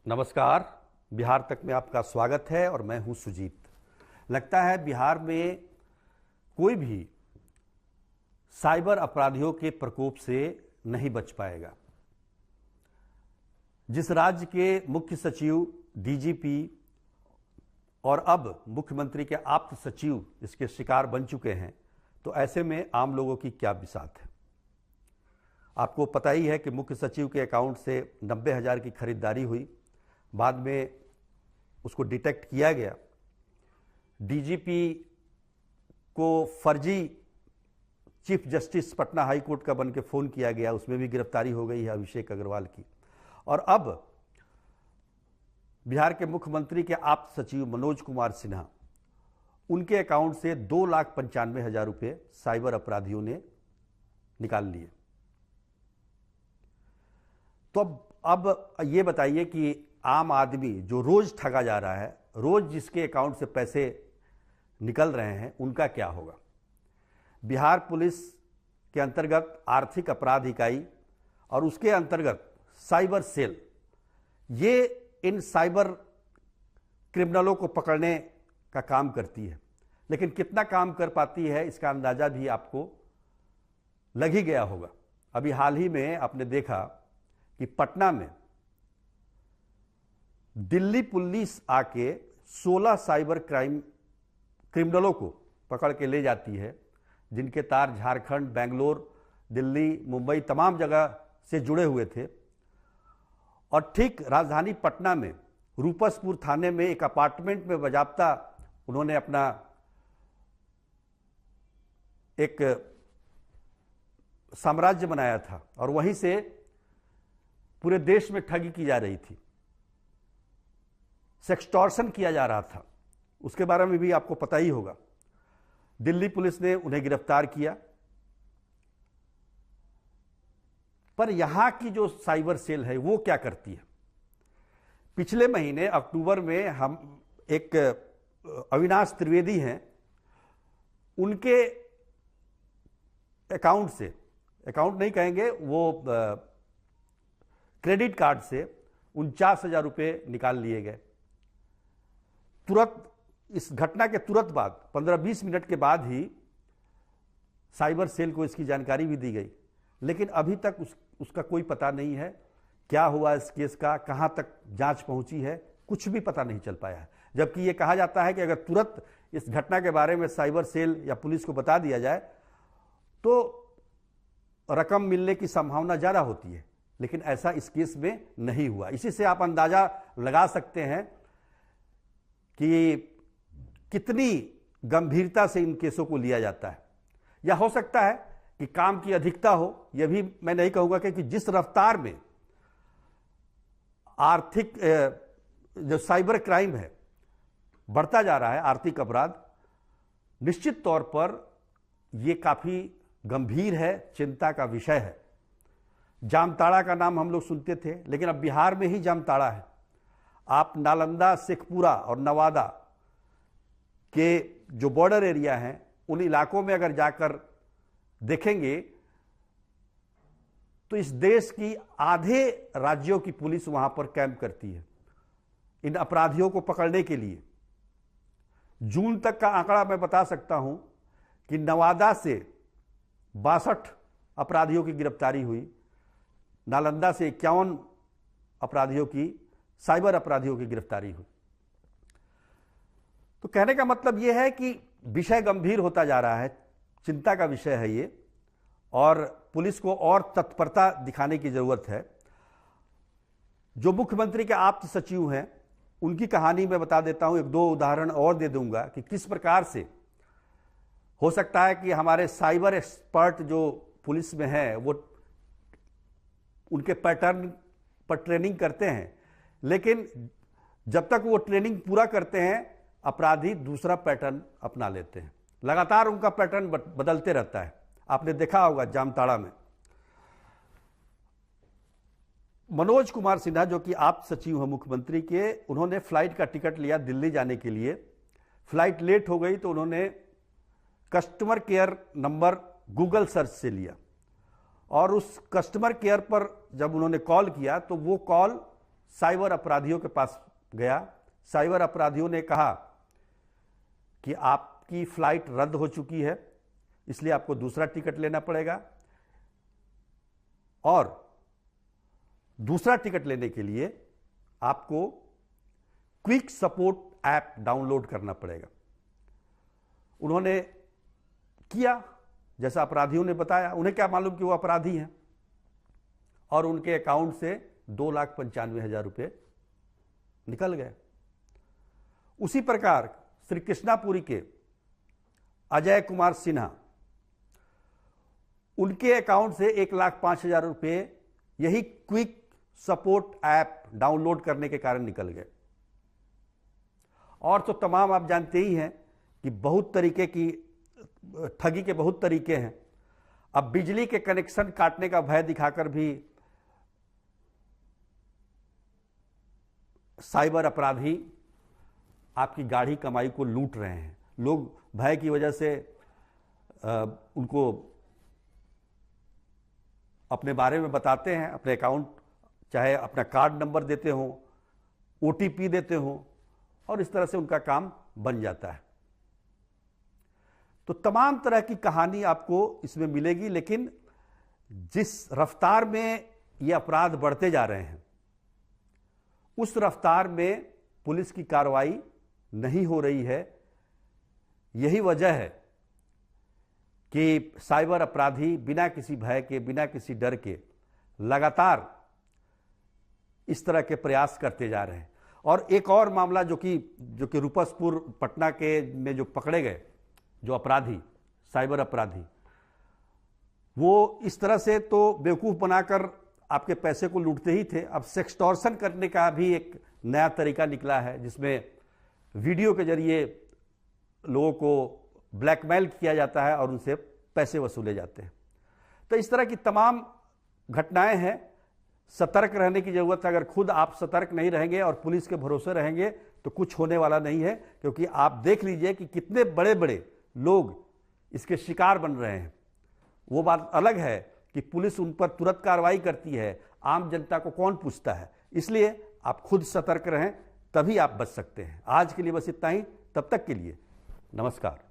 नमस्कार। बिहार तक में आपका स्वागत है और मैं हूं सुजीत। लगता है बिहार में कोई भी साइबर अपराधियों के प्रकोप से नहीं बच पाएगा। जिस राज्य के मुख्य सचिव, डीजीपी और अब मुख्यमंत्री के आप्त सचिव इसके शिकार बन चुके हैं, तो ऐसे में आम लोगों की क्या बिसात है। आपको पता ही है कि मुख्य सचिव के अकाउंट से 90,000 की खरीदारी हुई, बाद में उसको डिटेक्ट किया गया। डीजीपी को फर्जी chief justice Patna high court का बन के फ़ोन किया गया, उसमें भी गिरफ्तारी हो गई है अभिषेक अग्रवाल की। और अब बिहार के मुख्यमंत्री के आप्त सचिव मनोज कुमार सिन्हा, उनके अकाउंट से 2,95,000 रुपये साइबर अपराधियों ने निकाल लिए। तो अब ये बताइए कि आम आदमी जो रोज ठगा जा रहा है, रोज जिसके अकाउंट से पैसे निकल रहे हैं, उनका क्या होगा। बिहार पुलिस के अंतर्गत आर्थिक अपराध इकाई और उसके अंतर्गत साइबर सेल, ये इन साइबर क्रिमिनलों को पकड़ने का काम करती है। लेकिन कितना काम कर पाती है, इसका अंदाजा भी आपको लग ही गया होगा। अभी हाल ही में आपने देखा कि पटना में दिल्ली पुलिस आके 16 साइबर क्रिमिनलों को पकड़ के ले जाती है, जिनके तार झारखंड, बेंगलोर, दिल्ली, मुंबई तमाम जगह से जुड़े हुए थे। और ठीक राजधानी पटना में रूपसपुर थाने में एक अपार्टमेंट में बाजाप्ता उन्होंने अपना एक साम्राज्य बनाया था और वहीं से पूरे देश में ठगी की जा रही थी, सेक्सटॉर्शन किया जा रहा था। उसके बारे में भी आपको पता ही होगा। दिल्ली पुलिस ने उन्हें गिरफ्तार किया। पर यहां की जो साइबर सेल है वो क्या करती है। पिछले महीने अक्टूबर में हम एक अविनाश त्रिवेदी हैं, उनके अकाउंट से, अकाउंट नहीं कहेंगे, वो क्रेडिट कार्ड से 49,000 रुपये निकाल लिए गए। तुरंत इस घटना के तुरंत बाद 15-20 मिनट के बाद ही साइबर सेल को इसकी जानकारी भी दी गई। लेकिन अभी तक उसका कोई पता नहीं है, क्या हुआ इस केस का, कहां तक जांच पहुंची है, कुछ भी पता नहीं चल पाया है। जबकि यह कहा जाता है कि अगर तुरंत इस घटना के बारे में साइबर सेल या पुलिस को बता दिया जाए तो रकम मिलने की संभावना ज्यादा होती है। लेकिन ऐसा इस केस में नहीं हुआ। इसी से आप अंदाजा लगा सकते हैं कि कितनी गंभीरता से इन केसों को लिया जाता है। या हो सकता है कि काम की अधिकता हो, यह भी मैं नहीं कहूंगा कि जिस रफ्तार में आर्थिक जो साइबर क्राइम है बढ़ता जा रहा है, आर्थिक अपराध, निश्चित तौर पर यह काफी गंभीर है, चिंता का विषय है। जामताड़ा का नाम हम लोग सुनते थे, लेकिन अब बिहार में ही जामताड़ा है। आप नालंदा, शेखपुरा और नवादा के जो बॉर्डर एरिया हैं, उन इलाकों में अगर जाकर देखेंगे तो इस देश की आधे राज्यों की पुलिस वहां पर कैंप करती है इन अपराधियों को पकड़ने के लिए। जून तक का आंकड़ा मैं बता सकता हूं कि नवादा से 62 अपराधियों की गिरफ्तारी हुई, नालंदा से 51 अपराधियों की, साइबर अपराधियों की गिरफ्तारी हुई। तो कहने का मतलब यह है कि विषय गंभीर होता जा रहा है, चिंता का विषय है ये, और पुलिस को और तत्परता दिखाने की जरूरत है। जो मुख्यमंत्री के आप्त सचिव हैं, उनकी कहानी मैं बता देता हूं, 1-2 उदाहरण और दे दूंगा कि किस प्रकार से हो सकता है कि हमारे साइबर एक्सपर्ट जो पुलिस में हैं वो उनके पैटर्न पर ट्रेनिंग करते हैं, लेकिन जब तक वो ट्रेनिंग पूरा करते हैं अपराधी दूसरा पैटर्न अपना लेते हैं। लगातार उनका पैटर्न बदलते रहता है। आपने देखा होगा जामताड़ा में मनोज कुमार सिन्हा, जो कि आप्त सचिव हैं मुख्यमंत्री के, उन्होंने फ्लाइट का टिकट लिया दिल्ली जाने के लिए। फ्लाइट लेट हो गई तो उन्होंने customer care number Google search से लिया और उस कस्टमर केयर पर जब उन्होंने कॉल किया तो वो कॉल साइबर अपराधियों के पास गया। साइबर अपराधियों ने कहा कि आपकी फ्लाइट रद्द हो चुकी है, इसलिए आपको दूसरा टिकट लेना पड़ेगा, और दूसरा टिकट लेने के लिए आपको क्विक सपोर्ट ऐप डाउनलोड करना पड़ेगा। उन्होंने किया जैसा अपराधियों ने बताया। उन्हें क्या मालूम कि वो अपराधी हैं, और उनके अकाउंट से 2,95,000 रुपये निकल गए। उसी प्रकार श्री कृष्णापुरी के अजय कुमार सिन्हा, उनके अकाउंट से 1,05,000 रुपये यही क्विक सपोर्ट ऐप डाउनलोड करने के कारण निकल गए। और तो तमाम आप जानते ही हैं कि बहुत तरीके की ठगी के बहुत तरीके हैं। अब बिजली के कनेक्शन काटने का भय दिखाकर भी साइबर अपराधी आपकी गाढ़ी कमाई को लूट रहे हैं। लोग भय की वजह से उनको अपने बारे में बताते हैं, अपने अकाउंट, चाहे अपना कार्ड नंबर देते हो, ओटीपी देते हो, और इस तरह से उनका काम बन जाता है। तो तमाम तरह की कहानी आपको इसमें मिलेगी, लेकिन जिस रफ्तार में ये अपराध बढ़ते जा रहे हैं उस रफ्तार में पुलिस की कार्रवाई नहीं हो रही है। यही वजह है कि साइबर अपराधी बिना किसी भय के, बिना किसी डर के लगातार इस तरह के प्रयास करते जा रहे हैं। और एक और मामला जो कि रूपसपुर पटना के में जो पकड़े गए जो अपराधी, साइबर अपराधी, वो इस तरह से तो बेवकूफ़ बनाकर आपके पैसे को लूटते ही थे। अब सेक्सटॉर्शन करने का भी एक नया तरीका निकला है, जिसमें वीडियो के जरिए लोगों को ब्लैकमेल किया जाता है और उनसे पैसे वसूले जाते हैं। तो इस तरह की तमाम घटनाएं हैं। सतर्क रहने की जरूरत है। अगर खुद आप सतर्क नहीं रहेंगे और पुलिस के भरोसे रहेंगे तो कुछ होने वाला नहीं है, क्योंकि आप देख लीजिए कि कितने बड़े बड़े लोग इसके शिकार बन रहे हैं। वो बात अलग है कि पुलिस उन पर तुरंत कार्रवाई करती है, आम जनता को कौन पूछता है। इसलिए आप खुद सतर्क रहें, तभी आप बच सकते हैं। आज के लिए बस इतना ही। तब तक के लिए नमस्कार।